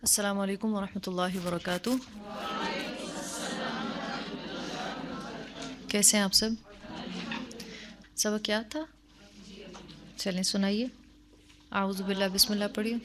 अस्सलाम वालेकुम वरहमतुल्लाहि वबरकातुह। कैसे हैं आप सब? सबक क्या था? चलें सुनाइए। आऊज़ु बिल्लाह, बिस्मिल्लाह पढ़िए।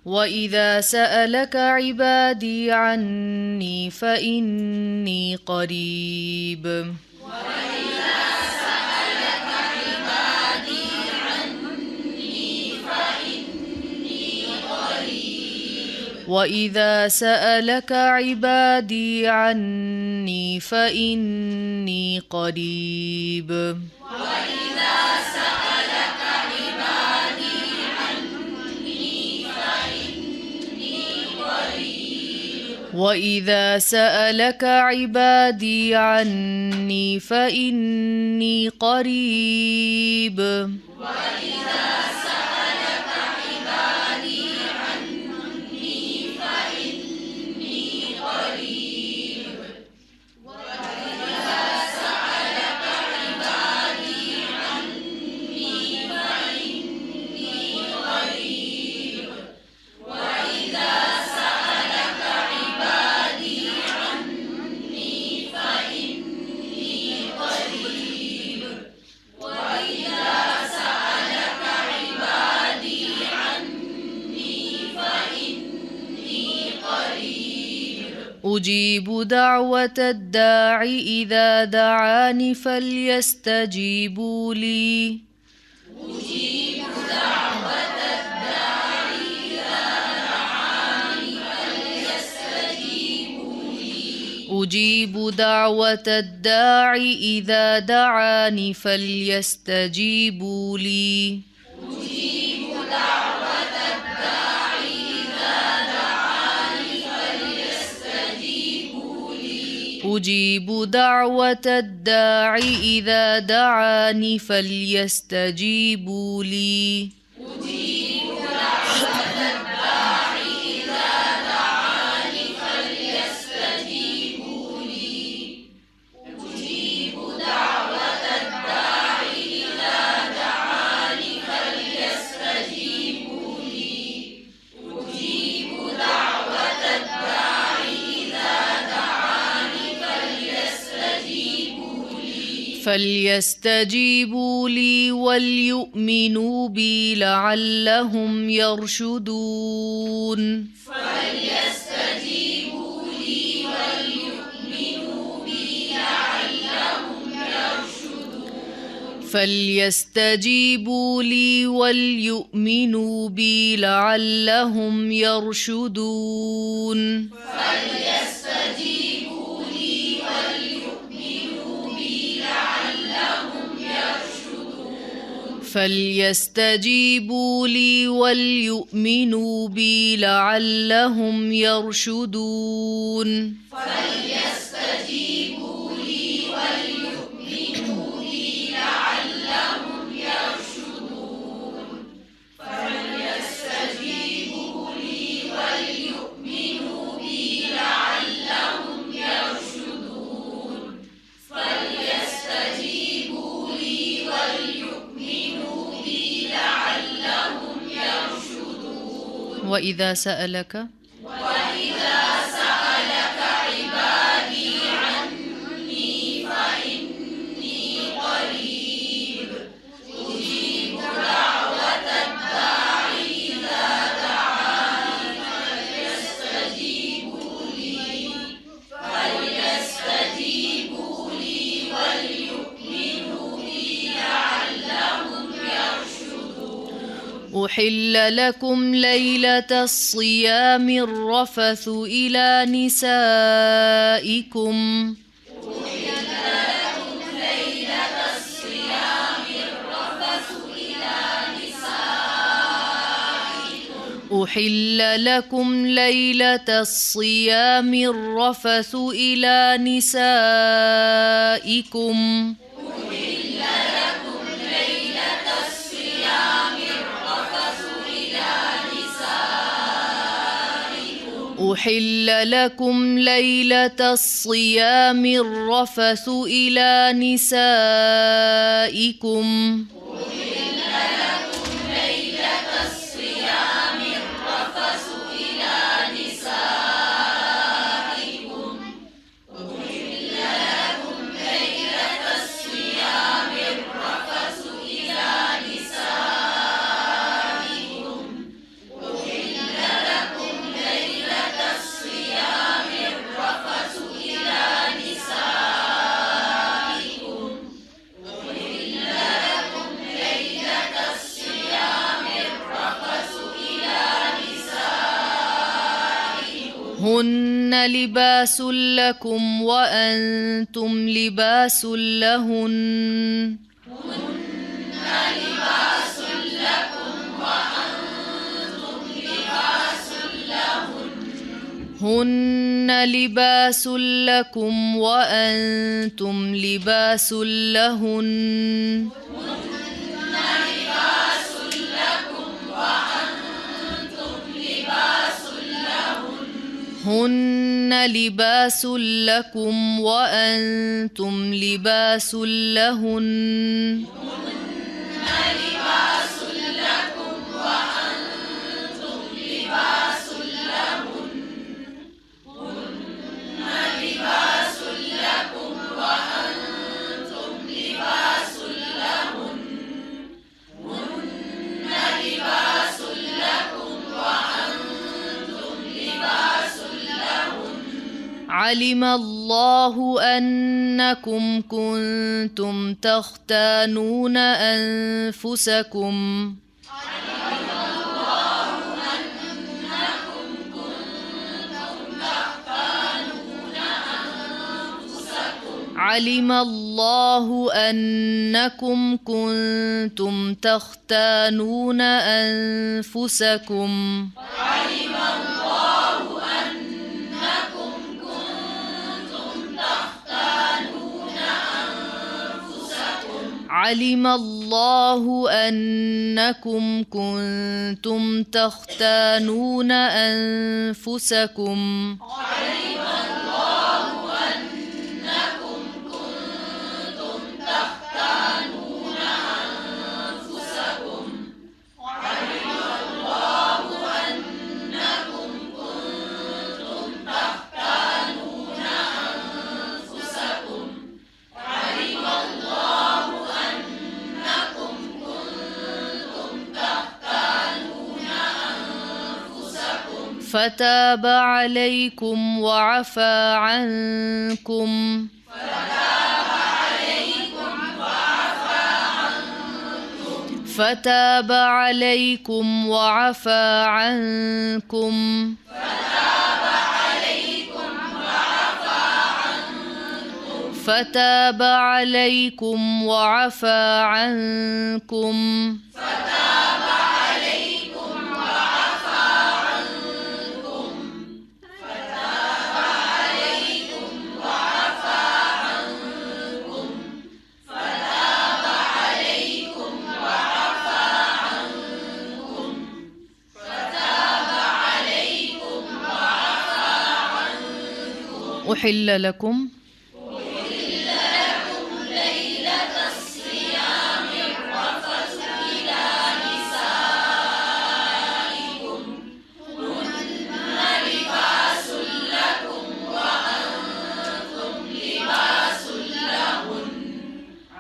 وإذا سألك عبادي عني فإني قريب. وإذا سألك عبادي عني فإني قريب. وإذا سألك عبادي عني فإني قريب. أجيب دعوة الداع إذا دعاني فليستجيبوا لي. أجيب دعوة الداع إذا دعاني فليستجيبوا لي. أجيب دعوة الداع إذا دعاني فليستجيبوا لي. فليستجيبوا لي وليؤمنوا بي لعلهم يرشدون فليستجيبوا لي وليؤمنوا بي لعلهم يرشدون فليستجيبوا لي وليؤمنوا بي لعلهم يرشدون وإذا سألك عبادي عني فإني قريب أجيب دعوة الداع إذا دعاني فليستجيبوا لي وليؤمنوا بي لعلهم يرشدون أحل لكم ليلة الصيام الرفث إلى نسائكم أحل لكم ليلة الصيام الرفث إلى نسائكم أحل لكم ليلة الصيام الرفث إلى نسائكم هن لباس لكم وأنتم لباس لهن هن لباس لكم وأنتم لباس لهن هن لباس لكم وأنتم لباس لهن علم الله أنكم كنتم تختانون أنفسكم علم الله أنكم كنتم تختانون أنفسكم علم الله أنكم كنتم تختانون أنفسكم فتاب عليكم وعفى عنكم فتاب عليكم وعفى عنكم فتاب عليكم وعفى عنكم أحل لكم ليلة الصيام الرفث إلى نسائكم هن لباس لكم وأنتم لباس لهن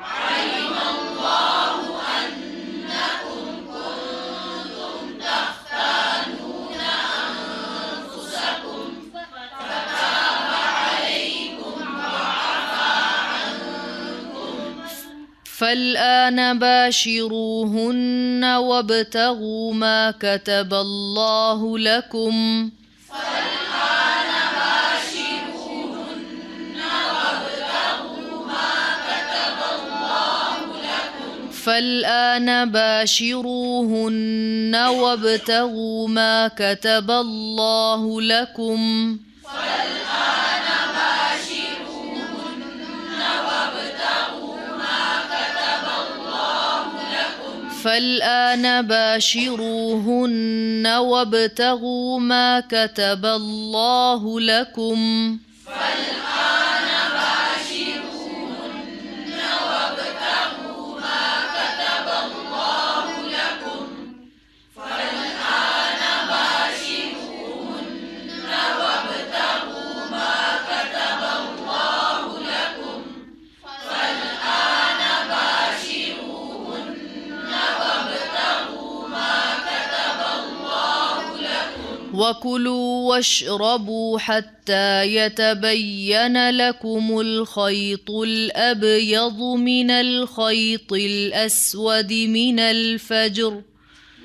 علم الله أنكم كنتم تختانون أنفسكم فتاب عليكم وعفى عنكم فالآن باشروهن وابتغوا ما كتب الله لكم فالآن باشروهن وابتغوا ما كتب الله لكم فالآن باشروهن وابتغوا ما كتب الله لكم فالآن باشروهن وابتغوا ما كتب الله لكم فالآن باشروهن وابتغوا ما كتب الله لكم فالآن باشروهن وابتغوا ما كتب الله لكم فالآن باشروهن وابتغوا ما كتب الله لكم فالآن باشروهن وابتغوا ما كتب الله لكم وكلوا واشربوا حتى يتبين لكم الخيط الأبيض من الخيط الأسود من الفجر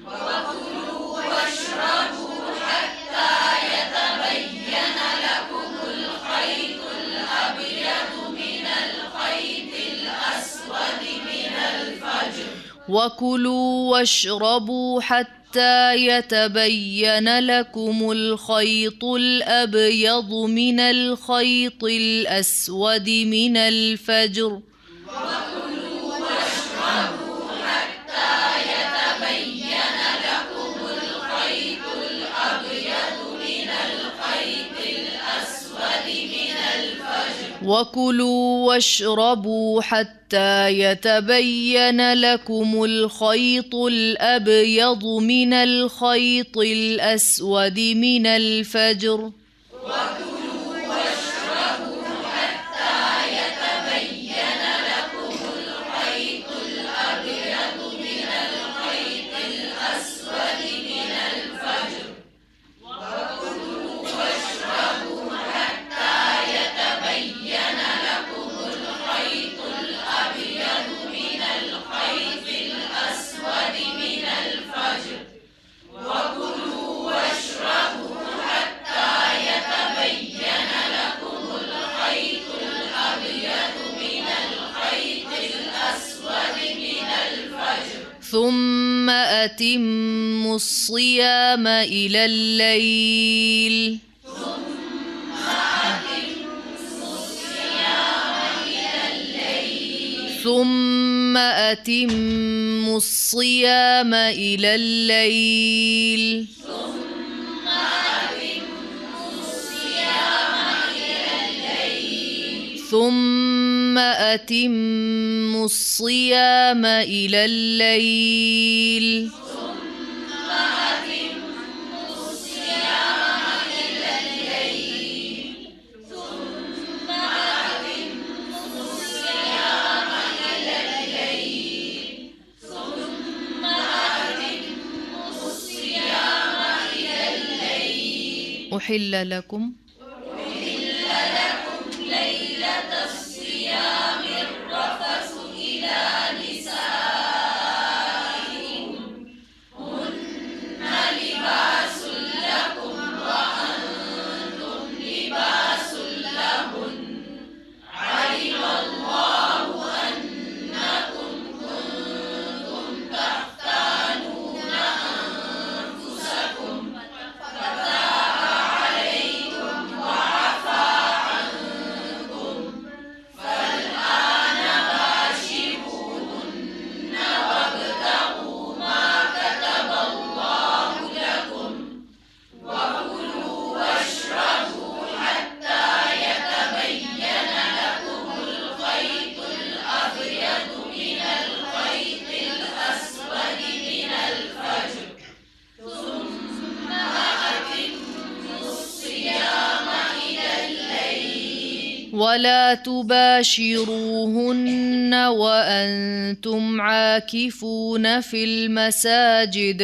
وكلوا واشربوا حتى يتبين لكم الخيط الأبيض من الخيط الأسود من الفجر وكلوا واشربوا حتى يتبين لكم الخيط الأبيض من الخيط الأسود من الفجر وكلوا واشربوا حتى يتبين لكم الخيط الأبيض من الخيط الأسود من الفجر وكلوا واشربوا حتى يتبين لكم الخيط الأبيض من الخيط الأسود من الفجر وكلوا واشربوا حتى يتبين لكم الخيط الأبيض من الخيط الأسود من الفجر وكلوا واشربوا حتى يتبين لكم الخيط الأبيض من الخيط الأسود من الفجر وكلوا واشربوا حتى يتبين لكم الخيط الأبيض من الخيط الأسود من الفجر ثم أتموا الصيام إلى الليل ثم أتموا الصيام إلى الليل ثم أتموا الصيام إلى الليل أحل لكم ليلة الصيام الرفث إلى نسائكم هن لباس لكم وأنتم لباس لهن علم الله أنكم كنتم تختانون أنفسكم فتاب عليكم وعفى عنكم فالآن باشروهن وابتغوا ما كتب الله لكم وكلوا واشربوا حتى يتبين لكم الخيط الأبيض من الخيط الأسود من الفجر ثم أتموا الصيام إلى الليل ولا تباشروهن وأنتم عاكفون في المساجد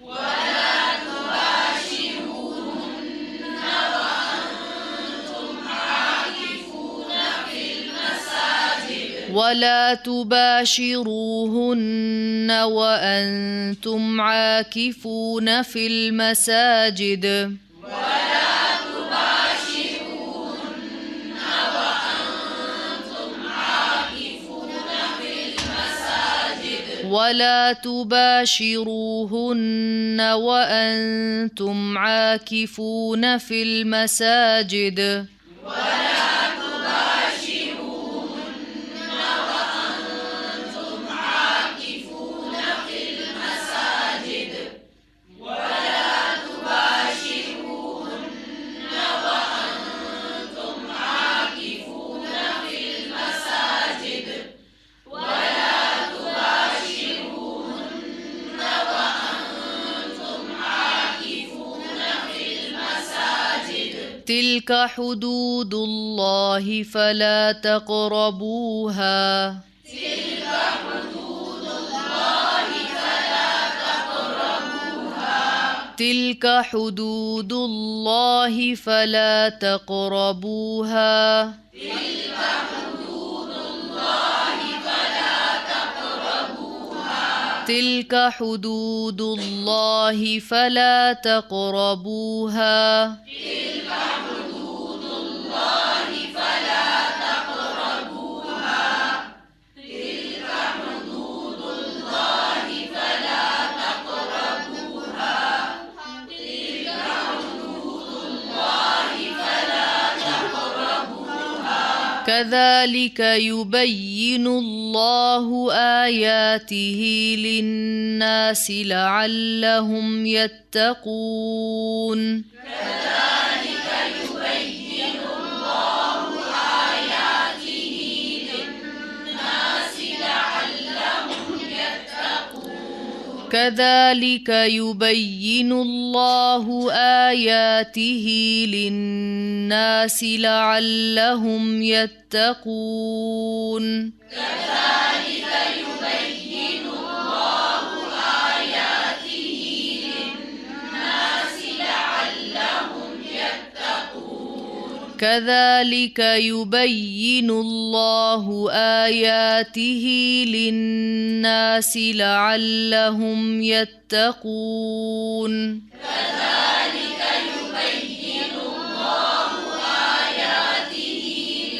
ولا تباشروهن وأنتم عاكفون في المساجد ولا تباشروهن وأنتم عاكفون في المساجد ولا تباشروهن وأنتم عاكفون في المساجد ولا تباشروهن وأنتم عاكفون في المساجد ولا تباشروهن وأنتم عاكفون في المساجد ولا تباشروهن وأنتم عاكفون في المساجد ولا تباشروهن وأنتم عاكفون في المساجد تلك حدود الله فلا تقربوها تلك حدود الله فلا تقربوها تلك حدود الله فلا تقربوها تلك حدود الله فلا تقربوها تلك حدود الله فلا تقربوها تلك حدود الله فلا تقربوها تلك حدود الله فلا تقربوها تلك حدود الله فلا تقربوها كذلك يبين الله آياته للناس لعلهم يتقون كذلك يبين الله آياته للناس لعلهم يتقون كذلك يبين الله آياته للناس لعلهم يتقون كذلك يبين الله آياته للناس لعلهم يتقون كذلك يبين الله آياته للناس لعلهم يتقون كذلك يبين الله آياته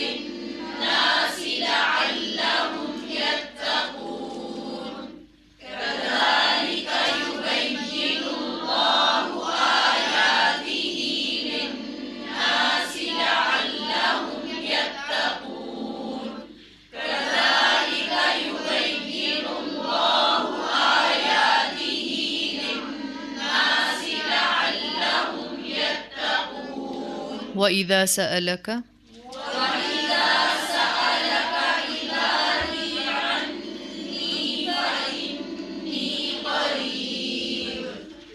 للناس لعلهم يتقون كذلك يبين الله آياته للناس لعلهم يتقون كذلك يبين الله آياته للناس لعلهم يتقون وإذا سألك وإذا سألك عبادي عني فإني قريب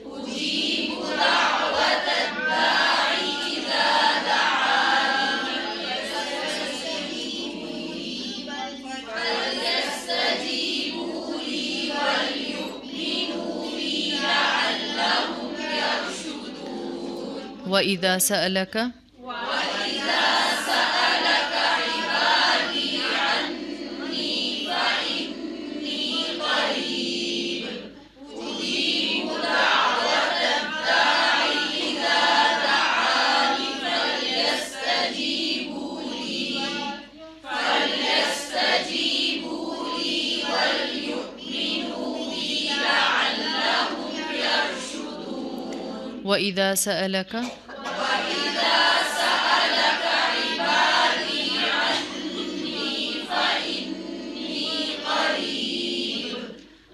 أجيب دعوة الداع إذا دعاني فليستجيبوا لي وليؤمنوا بي لعلهم يرشدون وإذا سألك عبادي عني فإني قريب أجيب دعوة الداع إذا دعاني فليستجيبوا لي وليؤمنوا بي لعلهم يرشدون. وإذا سألك عبادي عني فإني قريب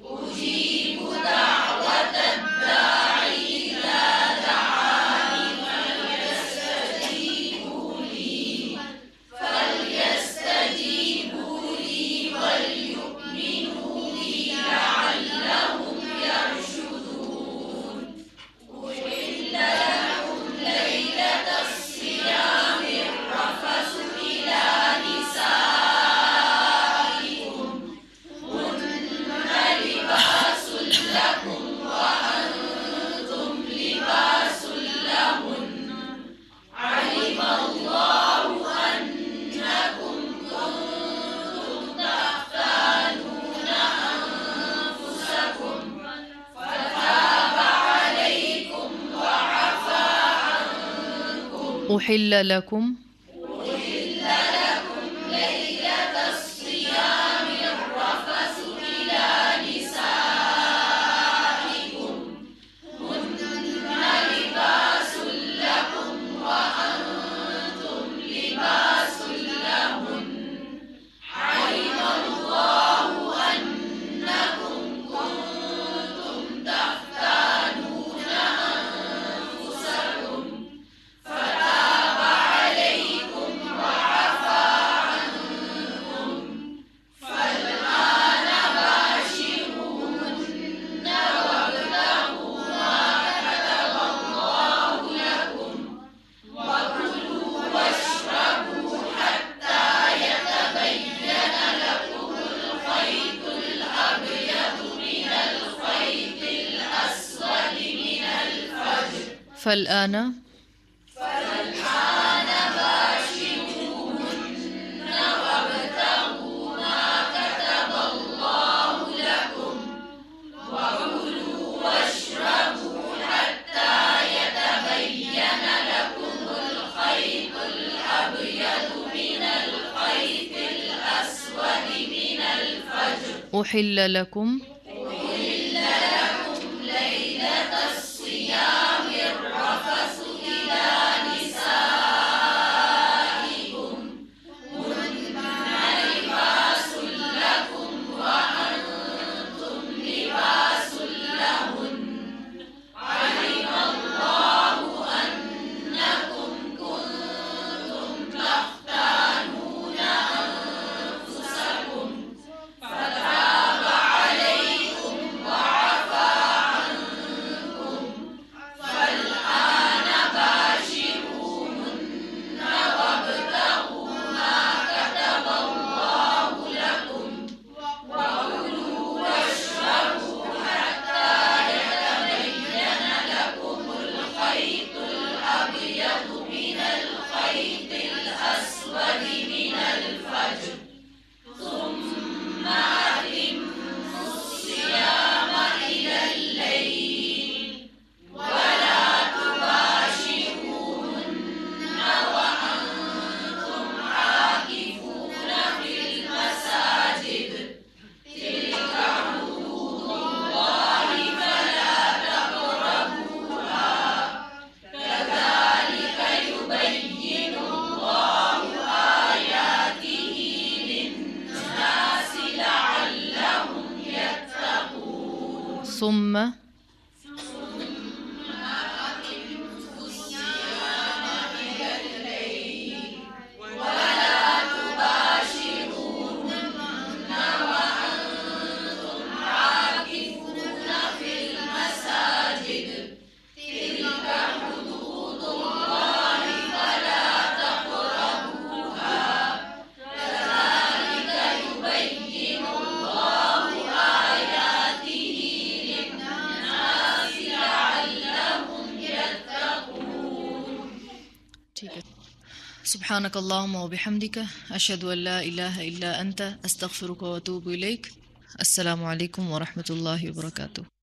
أجيب دعوة الداع إذا دعاني فليستجيبوا لي وليؤمنوا بي لعلهم يرشدون. أحل لكم ليلة الصيام الرفث إلى نسائكم هن لباس لكم وأنتم لباس لهن علم الله أنكم كنتم تختانون أنفسكم فتاب عليكم وعفى عنكم. أحل لكم ليلة الصيام الرفث إلى نسائكم هن لباس لكم وأنتم لباس لهن علم الله أنكم كنتم تختانون أنفسكم فتاب عليكم وعفى عنكم. فالآن باشروهن وابتغوا ما كتب الله لكم وكلوا واشربوا حتى يتبين لكم الخيط الأبيض من الخيط الأسود من الفجر. فالآن باشروهن وابتغوا ما كتب الله لكم وكلوا واشربوا حتى يتبين لكم الخيط الأبيض من الخيط الأسود من الفجر. أحل لكم ليلة الصيام الرفث إلى نسائكم هن لباس لكم وأنتم لباس لهن علم الله أنكم كنتم تختانون أنفسكم فتاب عليكم وعفى عنكم. فالآن باشروهن وابتغوا ما كتب الله لكم وكلوا واشربوا حتى يتبين لكم الخيط الأبيض من الخيط الأسود من الفجر ثم أتموا الصيام إلى الليل ولا تباشروهن وأنتم عاكفون في المساجد تلك حدود الله فلا تقربوها كذلك يبين الله آياته للناس لعلهم يتقون. ثم ولا تباشروهن وأنتم عاكفون في المساجد تلك حدود الله فلا تقربوها كذلك يبين الله آياته للناس سبحانك اللهم وبحمدك أشهد أن لا إله إلا أنت أستغفرك وأتوب إليك. السلام عليكم ورحمة الله وبركاته.